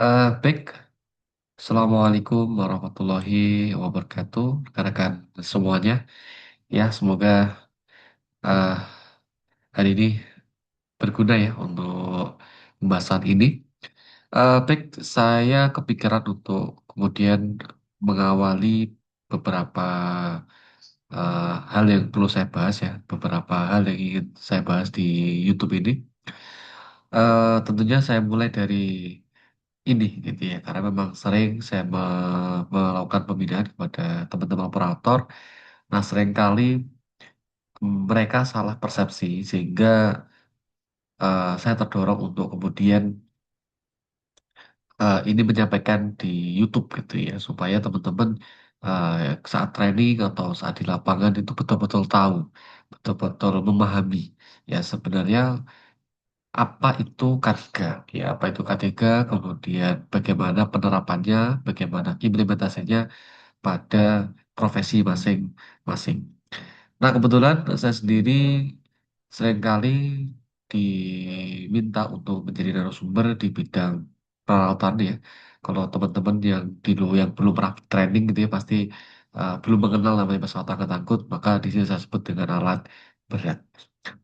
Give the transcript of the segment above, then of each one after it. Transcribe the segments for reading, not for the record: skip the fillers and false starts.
Baik, Assalamualaikum warahmatullahi wabarakatuh, rekan-rekan semuanya. Ya, semoga eh, hari ini berguna ya untuk pembahasan ini. Baik, saya kepikiran untuk kemudian mengawali beberapa hal yang perlu saya bahas ya, beberapa hal yang ingin saya bahas di YouTube ini. Tentunya saya mulai dari ini gitu ya karena memang sering saya melakukan pembinaan kepada teman-teman operator. Nah, seringkali mereka salah persepsi sehingga saya terdorong untuk kemudian ini menyampaikan di YouTube gitu ya supaya teman-teman eh, saat training atau saat di lapangan itu betul-betul tahu, betul-betul memahami ya sebenarnya apa itu K3 ya, apa itu K3, kemudian bagaimana penerapannya, bagaimana implementasinya pada profesi masing-masing. Nah, kebetulan saya sendiri seringkali diminta untuk menjadi narasumber di bidang peralatan ya. Kalau teman-teman yang dulu yang belum pernah training gitu ya pasti belum mengenal namanya pesawat angkut, maka di sini saya sebut dengan alat berat.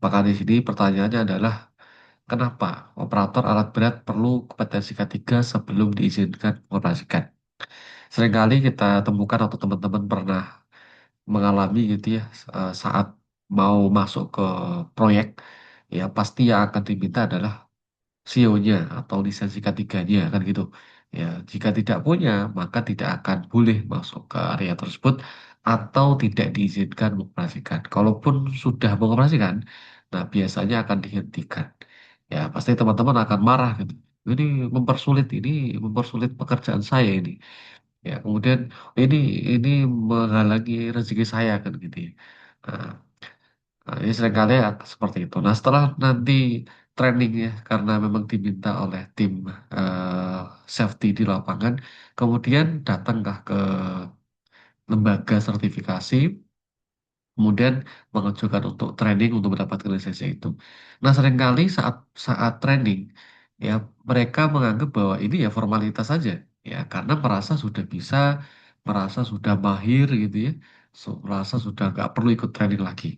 Maka di sini pertanyaannya adalah kenapa operator alat berat perlu kompetensi K3 sebelum diizinkan mengoperasikan? Seringkali kita temukan atau teman-teman pernah mengalami gitu ya saat mau masuk ke proyek ya pasti yang akan diminta adalah CO-nya atau lisensi K3-nya kan gitu. Ya, jika tidak punya maka tidak akan boleh masuk ke area tersebut atau tidak diizinkan mengoperasikan. Kalaupun sudah mengoperasikan, nah biasanya akan dihentikan. Ya, pasti teman-teman akan marah gitu. Ini mempersulit pekerjaan saya ini. Ya, kemudian ini ini menghalangi rezeki saya kan gitu ya. Nah, ini seringkali seperti itu. Nah, setelah nanti training ya, karena memang diminta oleh tim eh, safety di lapangan, kemudian datangkah ke lembaga sertifikasi kemudian mengajukan untuk training untuk mendapatkan lisensi itu. Nah, seringkali saat saat training ya mereka menganggap bahwa ini ya formalitas saja ya karena merasa sudah bisa, merasa sudah mahir gitu ya, merasa sudah nggak perlu ikut training lagi.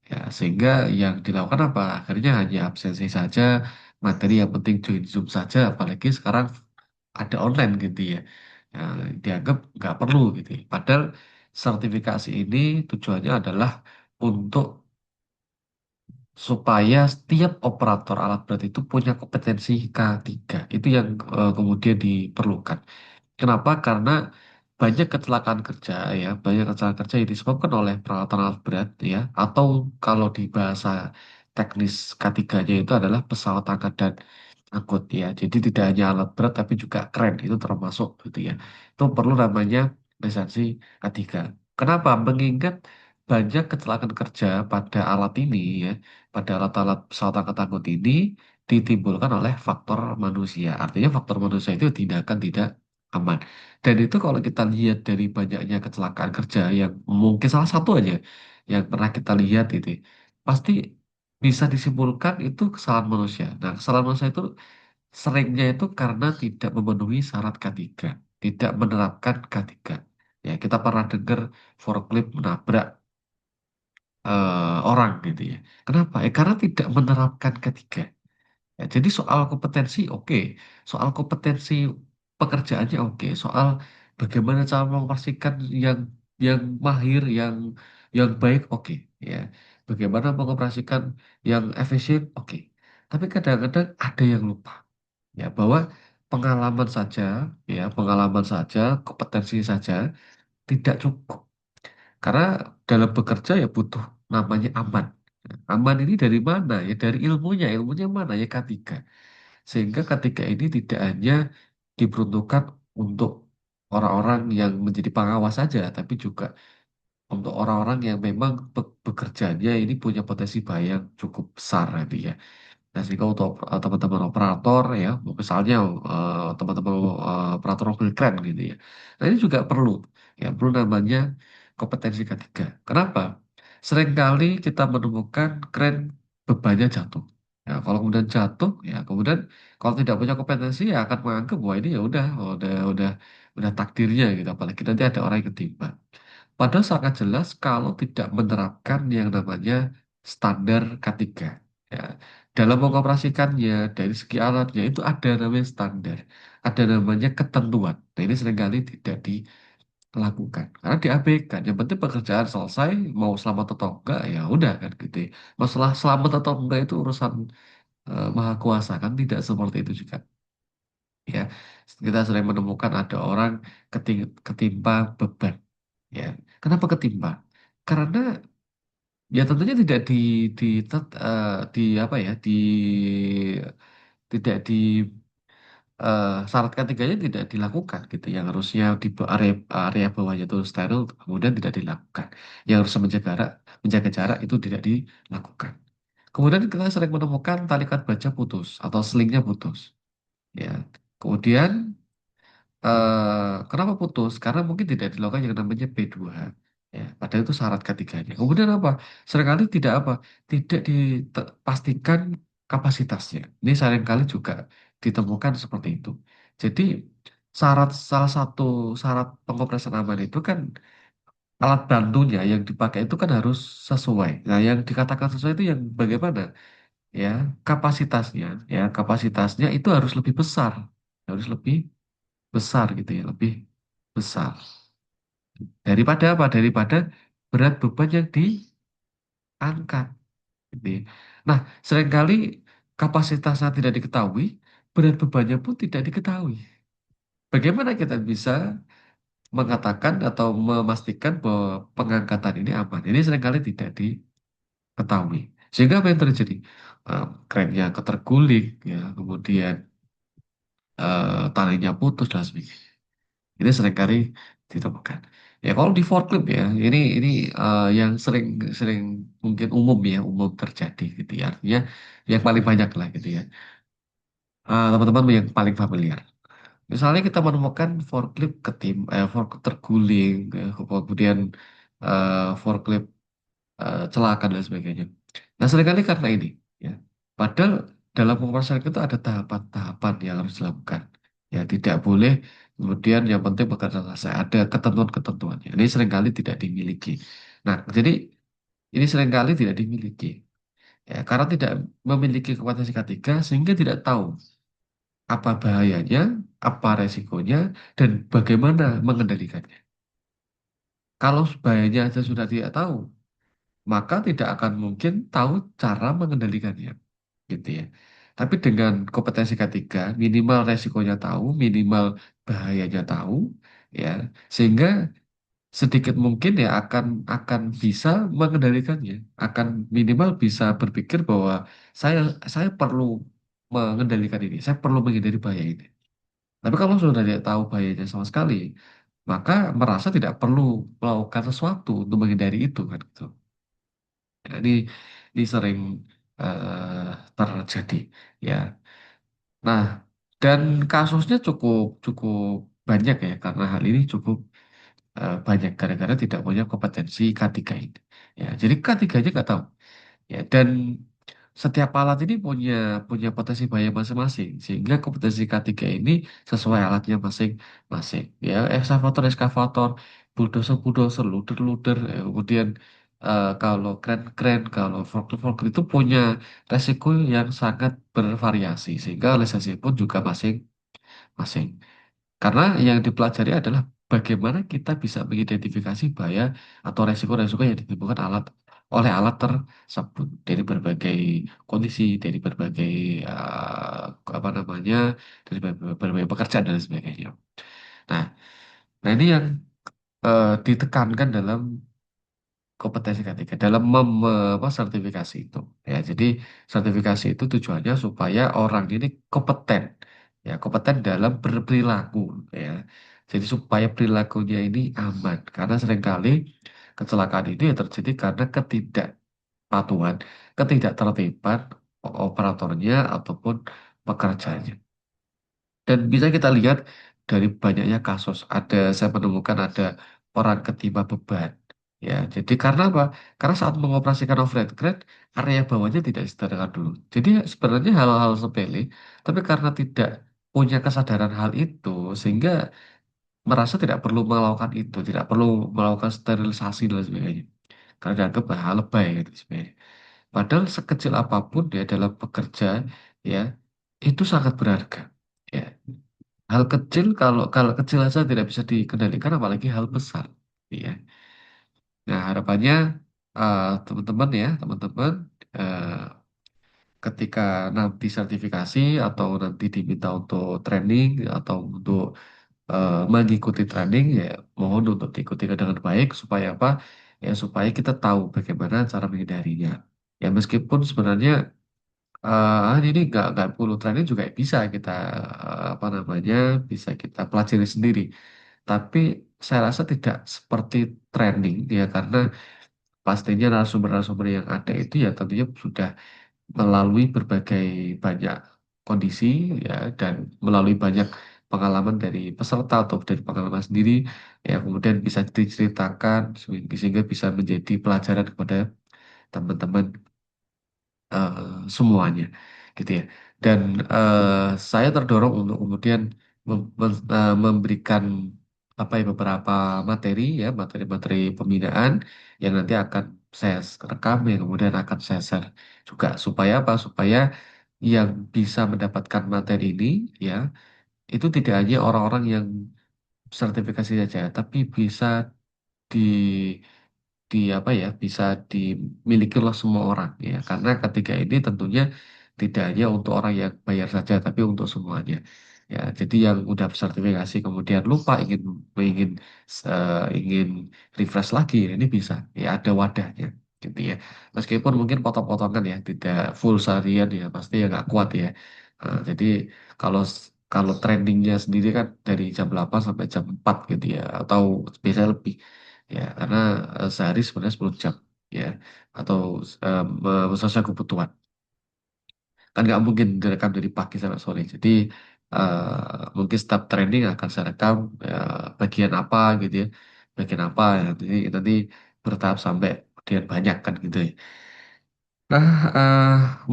Ya, sehingga yang dilakukan apa? Akhirnya hanya absensi saja, materi yang penting join Zoom saja, apalagi sekarang ada online gitu ya. Ya, dianggap nggak perlu gitu ya. Padahal sertifikasi ini tujuannya adalah untuk supaya setiap operator alat berat itu punya kompetensi K3. Itu yang kemudian diperlukan. Kenapa? Karena banyak kecelakaan kerja ya, banyak kecelakaan kerja yang disebabkan oleh peralatan alat berat ya, atau kalau di bahasa teknis K3-nya itu adalah pesawat angkat dan angkut ya. Jadi tidak hanya alat berat tapi juga kren itu termasuk gitu ya. Itu perlu namanya lisensi K3. Kenapa? Mengingat banyak kecelakaan kerja pada alat ini ya, pada alat-alat pesawat angkat angkut ini ditimbulkan oleh faktor manusia. Artinya faktor manusia itu tindakan tidak aman. Dan itu kalau kita lihat dari banyaknya kecelakaan kerja yang mungkin salah satu aja yang pernah kita lihat itu, pasti bisa disimpulkan itu kesalahan manusia. Nah, kesalahan manusia itu seringnya itu karena tidak memenuhi syarat K3, tidak menerapkan K3. Ya, kita pernah dengar forklift menabrak orang gitu ya. Kenapa? Karena tidak menerapkan K3. Ya, jadi soal kompetensi oke, soal kompetensi pekerjaannya oke, soal bagaimana cara mengoperasikan yang mahir, yang baik oke, ya. Bagaimana mengoperasikan yang efisien oke. Tapi kadang-kadang ada yang lupa, ya bahwa pengalaman saja, ya pengalaman saja, kompetensi saja tidak cukup. Karena dalam bekerja ya butuh namanya aman. Aman ini dari mana? Ya dari ilmunya. Ilmunya mana? Ya K3. Sehingga ketika ini tidak hanya diperuntukkan untuk orang-orang yang menjadi pengawas saja, tapi juga untuk orang-orang yang memang bekerjanya ini punya potensi bahaya yang cukup besar nanti ya. Nah, sehingga untuk teman-teman operator ya, misalnya teman-teman operator mobil keren gitu ya. Nah, ini juga perlu ya, perlu namanya kompetensi K3. Kenapa? Seringkali kita menemukan keren bebannya jatuh. Ya, kalau kemudian jatuh, ya kemudian kalau tidak punya kompetensi ya akan menganggap bahwa ini ya udah takdirnya gitu. Apalagi nanti ada orang yang ketimpa. Padahal sangat jelas kalau tidak menerapkan yang namanya standar K3. Ya. Dalam mengoperasikannya, dari segi alatnya itu ada namanya standar. Ada namanya ketentuan. Nah ini seringkali tidak dilakukan. Karena diabaikan. Yang penting pekerjaan selesai, mau selamat atau enggak, ya udah kan gitu ya. Masalah selamat atau enggak itu urusan maha kuasa kan tidak seperti itu juga. Ya, kita sering menemukan ada orang ketimpa beban. Ya, kenapa ketimpa? Karena ya tentunya tidak di apa ya tidak di syarat ketiganya tidak dilakukan gitu. Yang harusnya di area bawahnya itu steril kemudian tidak dilakukan. Yang harus menjaga jarak itu tidak dilakukan. Kemudian kita sering menemukan talikan baja putus atau selingnya putus. Ya, kemudian kenapa putus? Karena mungkin tidak dilakukan yang namanya P2. Ya, padahal itu syarat ketiganya. Kemudian apa? Seringkali tidak apa? Tidak dipastikan kapasitasnya. Ini seringkali juga ditemukan seperti itu. Jadi salah satu syarat pengoperasian aman itu kan alat bantunya yang dipakai itu kan harus sesuai. Nah, yang dikatakan sesuai itu yang bagaimana? Ya, kapasitasnya, kapasitasnya itu harus lebih besar, harus lebih besar gitu ya, lebih besar daripada apa? Daripada berat beban yang diangkat. Gitu ya. Nah, seringkali kapasitasnya tidak diketahui, berat bebannya pun tidak diketahui. Bagaimana kita bisa mengatakan atau memastikan bahwa pengangkatan ini aman? Ini seringkali tidak diketahui. Sehingga apa yang terjadi? Krennya keterguling, ya, kemudian talinya putus dan sebagainya. Ini seringkali ditemukan. Ya kalau di forklift ya, ini yang sering sering mungkin umum terjadi gitu ya. Artinya yang paling banyak lah gitu ya. Teman-teman yang paling familiar. Misalnya kita menemukan forklift terguling, ya, kemudian forklift celaka dan sebagainya. Nah seringkali karena ini, ya. Padahal dalam pemasaran itu ada tahapan-tahapan yang harus dilakukan. Ya tidak boleh kemudian yang penting bekerja selesai. Ada ketentuan-ketentuannya. Ini seringkali tidak dimiliki. Nah jadi ini seringkali tidak dimiliki. Ya, karena tidak memiliki kompetensi ketiga sehingga tidak tahu apa bahayanya, apa resikonya, dan bagaimana mengendalikannya. Kalau bahayanya aja sudah tidak tahu, maka tidak akan mungkin tahu cara mengendalikannya, gitu ya. Tapi dengan kompetensi ketiga, minimal resikonya tahu, minimal bahayanya tahu, ya, sehingga sedikit mungkin ya akan bisa mengendalikannya, akan minimal bisa berpikir bahwa saya saya perlu mengendalikan ini, saya perlu menghindari bahaya ini. Tapi kalau sudah tidak tahu bahayanya sama sekali, maka merasa tidak perlu melakukan sesuatu untuk menghindari itu kan gitu. Ya, ini sering terjadi ya. Nah, dan kasusnya cukup cukup banyak ya karena hal ini cukup banyak gara-gara tidak punya kompetensi K3 ini. Ya, jadi K3-nya nggak tahu. Ya, dan setiap alat ini punya punya potensi bahaya masing-masing sehingga kompetensi K3 ini sesuai alatnya masing-masing. Ya, eskavator, bulldozer, loader, kemudian kalau kren, kalau forklift itu punya resiko yang sangat bervariasi sehingga lisensi pun juga masing-masing. Karena yang dipelajari adalah bagaimana kita bisa mengidentifikasi bahaya atau resiko-resiko yang ditimbulkan oleh alat tersebut dari berbagai kondisi, dari berbagai apa namanya, dari berbagai pekerjaan dan sebagainya. Nah, nah ini yang ditekankan dalam kompetensi ketiga dalam sertifikasi itu. Ya, jadi sertifikasi itu tujuannya supaya orang ini kompeten, ya kompeten dalam berperilaku, ya. Jadi supaya perilakunya ini aman, karena seringkali kecelakaan ini ya terjadi karena ketidakpatuhan, ketidaktertiban operatornya ataupun pekerjanya. Dan bisa kita lihat dari banyaknya kasus, saya menemukan ada orang ketimpa beban, Ya, jadi karena apa? Karena saat mengoperasikan overhead crane, area bawahnya tidak disediakan dulu. Jadi sebenarnya hal-hal sepele, tapi karena tidak punya kesadaran hal itu, sehingga merasa tidak perlu melakukan itu, tidak perlu melakukan sterilisasi dan sebagainya. Karena dianggap hal lebay gitu sebenarnya. Padahal sekecil apapun ya dalam bekerja, ya itu sangat berharga. Ya, hal kecil kalau kalau kecil saja tidak bisa dikendalikan, apalagi hal besar. Ya. Nah, harapannya teman-teman ya, teman-teman eh, ketika nanti sertifikasi atau nanti diminta untuk training atau untuk mengikuti training, ya mohon untuk diikuti dengan baik supaya apa? Ya supaya kita tahu bagaimana cara menghindarinya. Ya meskipun sebenarnya ini nggak perlu training juga bisa kita apa namanya bisa kita pelajari sendiri. Tapi saya rasa tidak seperti training ya karena pastinya narasumber-narasumber yang ada itu ya tentunya sudah melalui berbagai banyak kondisi ya dan melalui banyak pengalaman dari peserta atau dari pengalaman sendiri ya kemudian bisa diceritakan sehingga bisa menjadi pelajaran kepada teman-teman eh, semuanya gitu ya. Dan eh, saya terdorong untuk kemudian memberikan apa ya beberapa materi ya materi-materi pembinaan yang nanti akan saya rekam yang kemudian akan saya share juga supaya apa supaya yang bisa mendapatkan materi ini ya itu tidak hanya orang-orang yang sertifikasi saja tapi bisa di apa ya bisa dimiliki oleh semua orang ya karena ketiga ini tentunya tidak hanya untuk orang yang bayar saja tapi untuk semuanya ya jadi yang udah sertifikasi kemudian lupa ingin ingin refresh lagi ini bisa ya ada wadahnya gitu ya meskipun mungkin potong-potongan ya tidak full seharian ya pasti ya nggak kuat ya. Jadi kalau kalau trendingnya sendiri kan dari jam 8 sampai jam 4 gitu ya atau biasanya lebih ya karena sehari sebenarnya 10 jam ya atau sesuai kebutuhan kan nggak mungkin direkam dari pagi sampai sore jadi mungkin setiap training akan saya rekam bagian apa gitu ya bagian apa ya nanti bertahap sampai kemudian banyak kan gitu ya. Nah,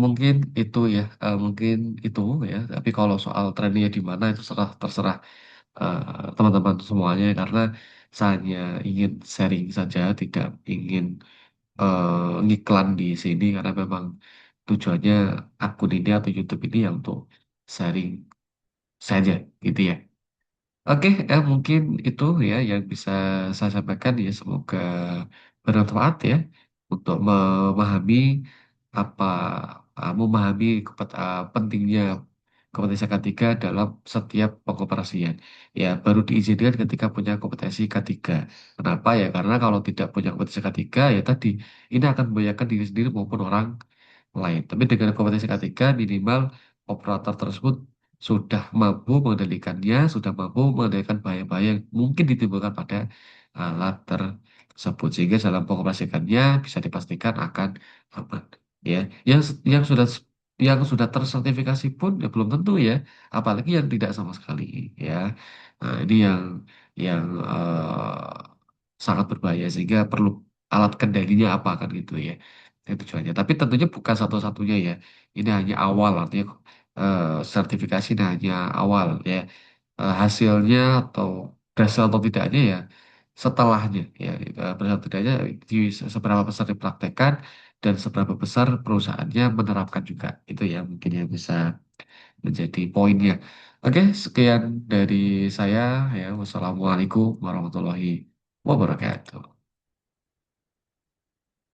mungkin itu ya, mungkin itu ya. Tapi kalau soal trainingnya di mana itu terserah teman-teman semuanya karena saya hanya ingin sharing saja, tidak ingin ngiklan di sini karena memang tujuannya akun ini atau YouTube ini ya untuk sharing saja gitu ya. Oke, mungkin itu ya yang bisa saya sampaikan ya semoga bermanfaat ya untuk memahami apa memahami pentingnya kompetensi K3 dalam setiap pengoperasian. Ya, baru diizinkan ketika punya kompetensi K3. Kenapa ya? Karena kalau tidak punya kompetensi K3 ya tadi ini akan membahayakan diri sendiri maupun orang lain. Tapi dengan kompetensi K3 minimal operator tersebut sudah mampu mengendalikannya, sudah mampu mengendalikan bahaya-bahaya yang mungkin ditimbulkan pada alat tersebut. Sehingga dalam pengoperasikannya bisa dipastikan akan aman. Ya, yang sudah tersertifikasi pun ya belum tentu ya, apalagi yang tidak sama sekali ya. Nah, ini yang sangat berbahaya sehingga perlu alat kendalinya apa kan gitu ya. Itu tujuannya. Tapi tentunya bukan satu-satunya ya. Ini hanya awal artinya eh, sertifikasi ini hanya awal ya. Hasilnya atau berhasil atau tidaknya ya setelahnya ya. Berhasil atau tidaknya di seberapa besar dipraktekkan dan seberapa besar perusahaannya menerapkan juga. Itu ya mungkin yang bisa menjadi poinnya. Oke, sekian dari saya ya. Wassalamualaikum warahmatullahi wabarakatuh.